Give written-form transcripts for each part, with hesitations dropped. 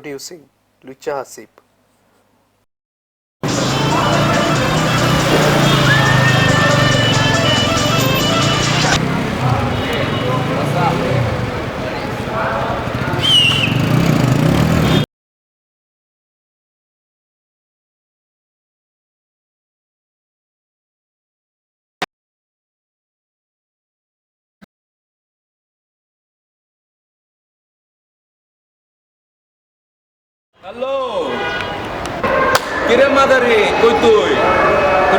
Introducing Lucha Hasib. Hello কিরে মাদারি কই তুই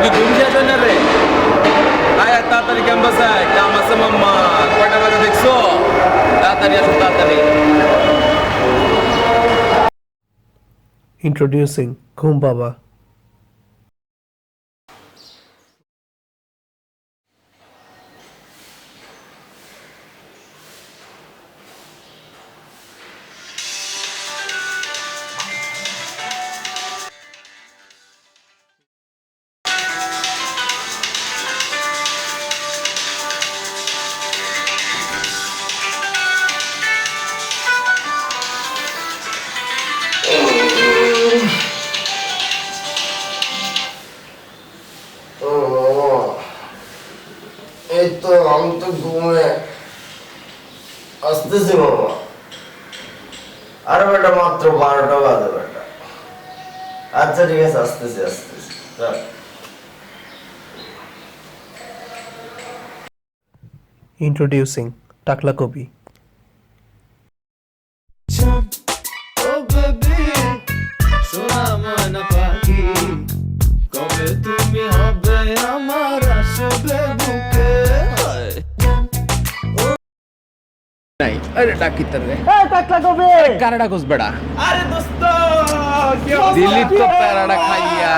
কি ঘুম শেষ হয় না রে আয় তাড়াতাড়ি ক্যাম্পাস আয় কাম আছে মাম্মা কয়টা বাজে দেখছো তাড়াতাড়ি আসো তাড়াতাড়ি Introducing Ghum Baba. এই তো আমি তো ঘুমে আসতেছি বাবা। আরে বেটা মাত্র 12টা বাজে বেটা। আচ্ছা ঠিক আছে আসতেছি চল। Introducing Takla Kobi. নাই আরে ডাকিতে রে টাকলা কবে কানাডা কোস বেড়া আরে দোস্ত দিল্লি তো প্যারাডা খাইয়া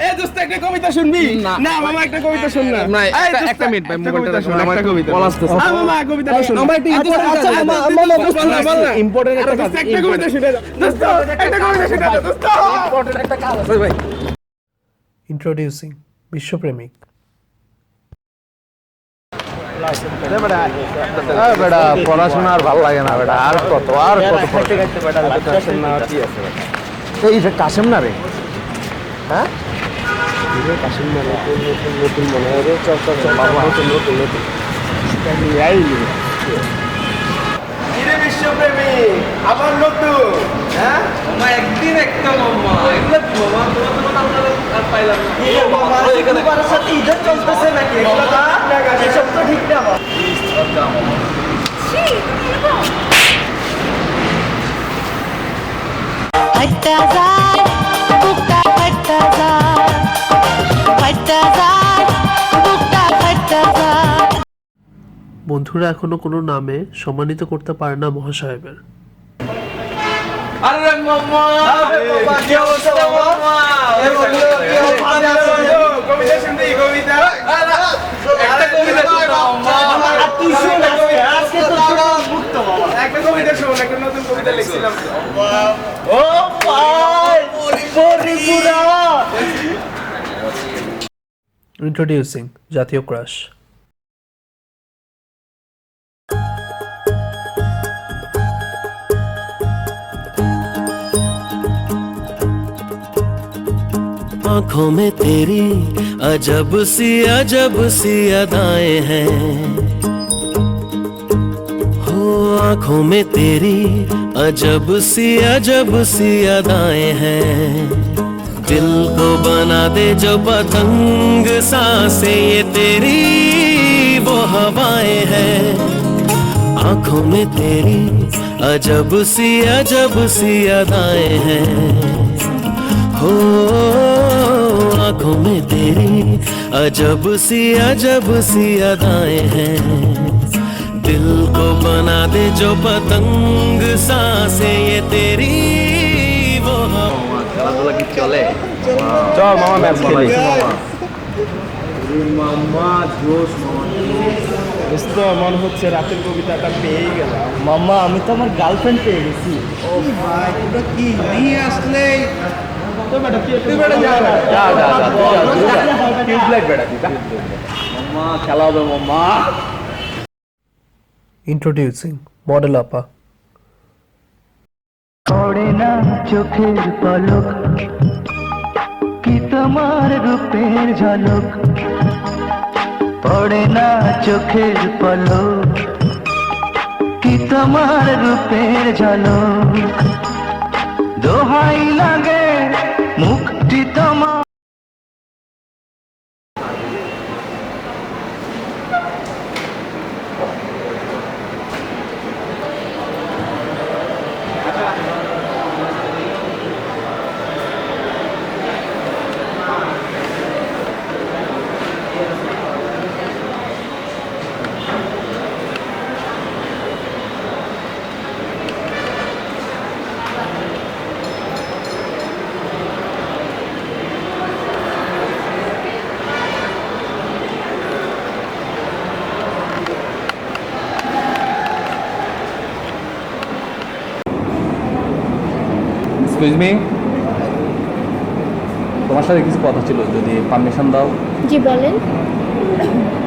এ দোস্ত একটা কবিতা শুনবি না। না মামা একটা কবিতা শুন না না এই দোস্ত, একটা মিনিট ভাই একটা মোবাইলটা কবিতা শোন, আমার একটা কবিতা পলাশতেছে মামা কবিতাটা শুন আমার একটু important আচ্ছা কাজ আছে। মামা দোস্ত বল না। ইম্পর্টেন্ট একটা কাজ একটা কবিতা শুনে দাও দোস্ত একটা কবিতা শুনে দাও দোস্ত ইম্পর্টেন্ট একটা কাজ আছে ভাই Introducing Bishwapremik. বেটা পড়াশোনা আর ভালো লাগে না বেটা আর কত খাইতে খাইতে বেটা লাস্ট না কি আছে এই যে কাশেম না রে হ্যাঁ কাশিম না নতুন মনে হয় রে চল বাবা নতুন কিরে বিশ্বপ্রেমী আবার নতুন হ্যাঁ মামা একদিন একটা মামা এগুলো কি মামা তোমার আমরা আর পাইলাম না কি রে বাবা এখানে বাবার সাথে ঈদের চলতেছে নাকি এগুলো তো এসব তো ঠিক না বাবা फट्टा जार बुक्का फट्टा जार फट्टा जार बुक्का फट्टा जार বন্ধুরা এখনো কোনো নামে সম্মানিত করতে পারে না মহাসাহেবের। আরে মামা কি অবস্থা মামা এ বন্ধু কি অবস্থা কবিতা শুনবি কবিতা একটা কবিতা শোনাও মামা আর তুই শুন আজকে তো মুক্ত বাবা একটা কবিতা শোন একটা নতুন কবিতা লিখছিলাম ও ভাই পরিপুরা Introducing জাতীয় ক্রাশ. आंखों में तेरी अजब सी अदाएं हैं हो आंखों में तेरी अजब सी अदाएं हैं दिल को बना दे जो पतंग सांसें ये तेरी वो हवाएं हैं आंखों में तेरी अजब सी अदाएं हैं हो आंखों में तेरी अजब सी अदाएं हैं दिल को बना दे जो पतंग सांसें ये तेरी वो খেলাধুলা কি চলে চল মামা ম্যাচ খেলি মামা জোশ দোস্ত মনে হচ্ছে রাতের কবিতাটা পেয়ে গেলাম মাম্মা আমি তো আমার গার্লফ্রেন্ড পেয়ে গেছি ও ভাই তোরা কি নিয়ে আসলে তো বেটা তুই বেটা যা টিউবলাইট বেটা মামা খেলা হবে মামা Introducing Model Appa. পড়ে না চোখের পলক, কি তোমার রূপের ঝলক, পড়ে না চোখের পলক, কি তোমার রূপের ঝলক, দোহাই লাগে মুক্তি তোমার। এক্সকিউজ মি, তোমার সাথে কিছু কথা ছিল, যদি পারমিশন দাও। জি বলেন।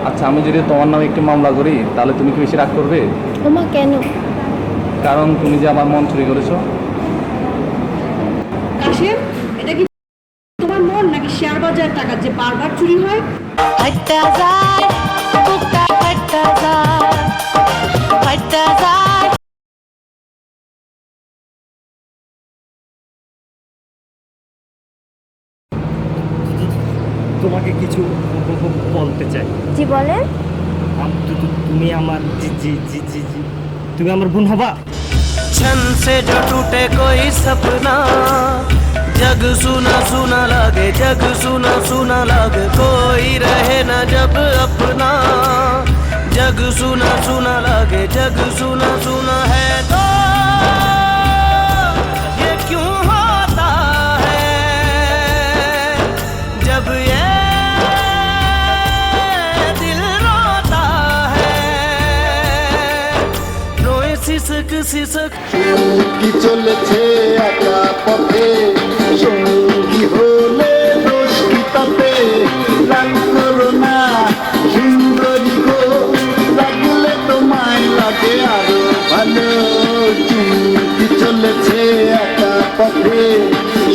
আচ্ছা, আমি যদি তোমার নামে একটি মামলা করি তাহলে তুমি কি বেশি রাগ করবে? ওমা কেন? কারণ তুমি যে আমার মন চুরি করেছো। কাশেম, এটা কি তোমার মন নাকি শেয়ার বাজার টাকা যে বারবার চুরি হয়? फटा जार बुक्का फटा जार फटा जार তোমাকে কিছু বলতে চাই। জি বলেন। তুমি আমার জি জি জি জি জি তুমি আমার বোন হবা। क्षण से जो टूटे कोई सपना, जग सुना सुना लागे, जग सुना सुना लागे, कोई रहे ना जब अपना, जग सुना सुना लागे, जग सुना सुना है तो ये क्यों होता है, जब ये दिल रोता है, रोए सिसक सिसक। কি চলেছে একা পথে, সঙ্গী হলে দোষ কি তাতে, রাগ করো না সুন্দরী গো, রাখলে তোমায় লাগে আরো ভালো। কি চলেছে একা পথে,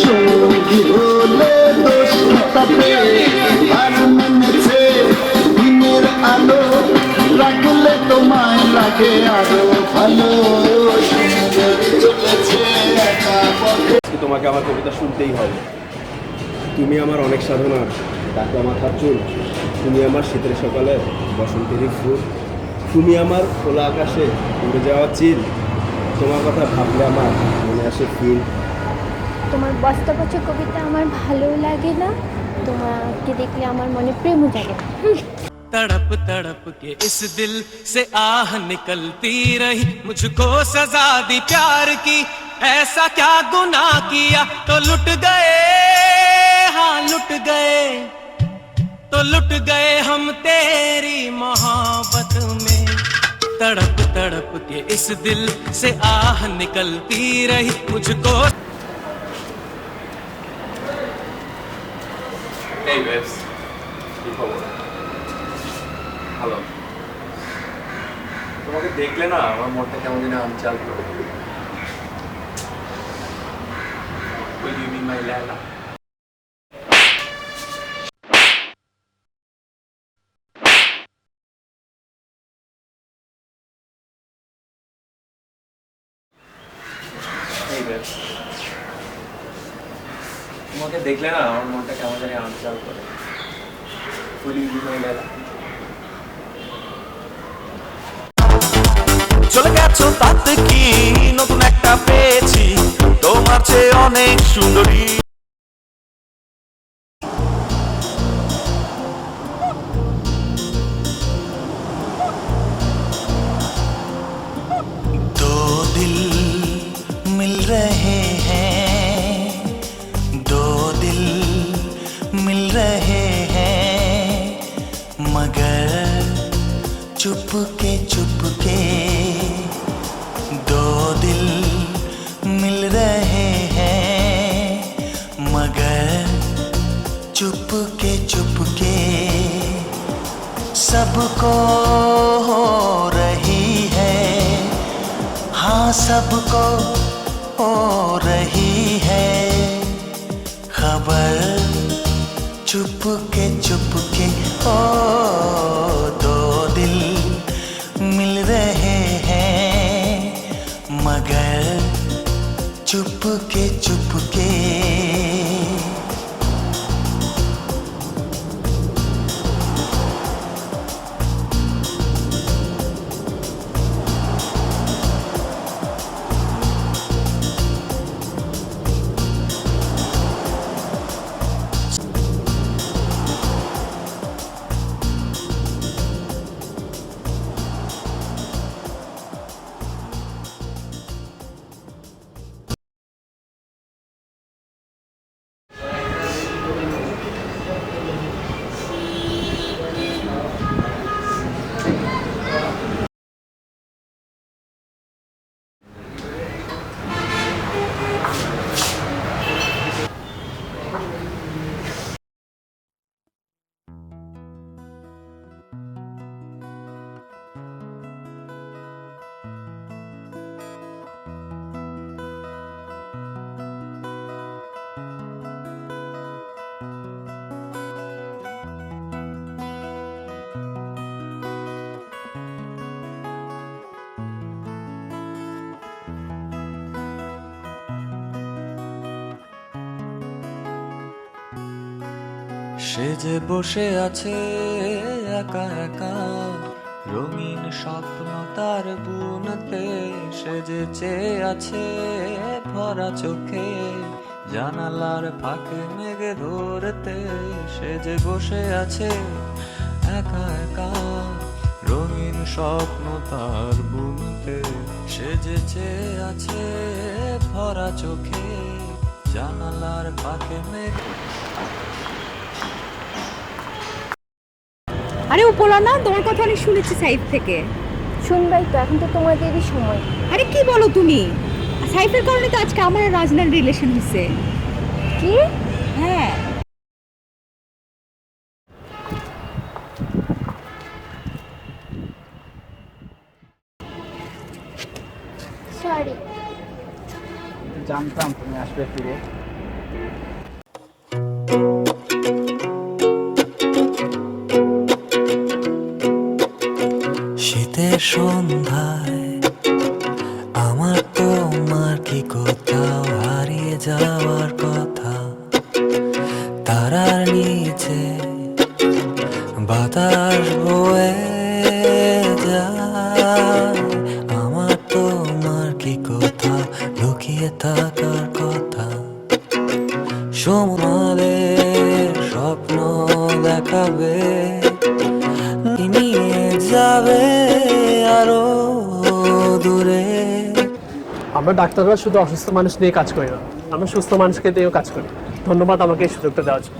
সঙ্গী হলে দোষ কি তাতে, আর মেনেছে দিনের আলো, রাখলে তোমায় লাগে আরো ভালো। তোমাকে আমার কবিতা শুনতেই হবে। তুমি আমার অনেক সাধনার ডাকা মাথার চুল, তুমি আমার শীতের সকালে বসন্তেরই ফুল, তুমি আমার খোলা আকাশে উড়ে যাওয়া চিল, তোমার কথা ভাবলে আমার মনে আসে ফিল। তোমার বস্তা পচা কবিতা আমার ভালো লাগে না, তোমাকে দেখলে আমার মনে প্রেমও জাগে না। तड़प तड़प के इस दिल से आह निकलती रही, मुझको सजा दी प्यार की, ऐसा क्या गुनाह किया तो लुट गए, हाँ लुट गए, तो लुट गए हम तेरी मोहब्बत में। तड़प तड़प के इस दिल से आह निकलती रही, मुझको। Hey babes, কি খবর? ভালো। তোমাকে দেখলে না আমার মনটা কেমন যেন আনচাল করে। Will you be my Laila? Hey babes, তোমাকে দেখলে না আমার মনটা কেমন যেন আনচাল করে। Will you be my Laila? চলে গেছো তাতে কি, নতুন একটা পেয়েছি, তোমার চেয়ে অনেক সুন্দরী। दो दिल मिल रहे हैं, दो दिल मिल रहे हैं, मगर चुपके चुपके, दो दिल मिल रहे हैं, मगर चुपके चुपके, सबको हो रही है, हाँ सबको हो रही है खबर चुपके चुपके ओ दो दिल मिल रहे हैं मगर चुपके चुपके সে যে বসে আছে একা একা রঙিন স্বপ্ন তার বুনতে সে যে চেয়ে আছে ভরা চোখে জানালার ফাঁকে মেঘে ধরতে সে যে বসে আছে একা একা রঙিন স্বপ্ন তার বুনতে সে যে চেয়ে আছে ভরা চোখে জানালার ফাঁকে মেঘ আরে উপলা না, তোমার কথা অনেক শুনেছি সাইফ থেকে। শুনবাই তো, এখন তো তোমাদেরই সময়। আরে কি বলো তুমি? সাইফের কারণে তো আজকে আমার আর রাজনার রিলেশন হয়েছে। কি? হ্যাঁ। সরি। জানতাম তুমি আসবে ফিরে। শীতের সন্ধ্যায় আমার তোমার কি কোথাও হারিয়ে যাওয়ার কথা তারার নিচে বাতাস বয়ে যায় আমার তোমার কি কোথাও লুকিয়ে থাকার কথা সমুদ্রের স্বপ্ন দেখাবে নিয়ে যাবে আরো দূরে। আমরা ডাক্তাররা শুধু অসুস্থ মানুষ নিয়ে কাজ করি না, আমরা সুস্থ মানুষকে দিয়েও কাজ করি। ধন্যবাদ আমাকে এই সুযোগটা দেওয়ার জন্য।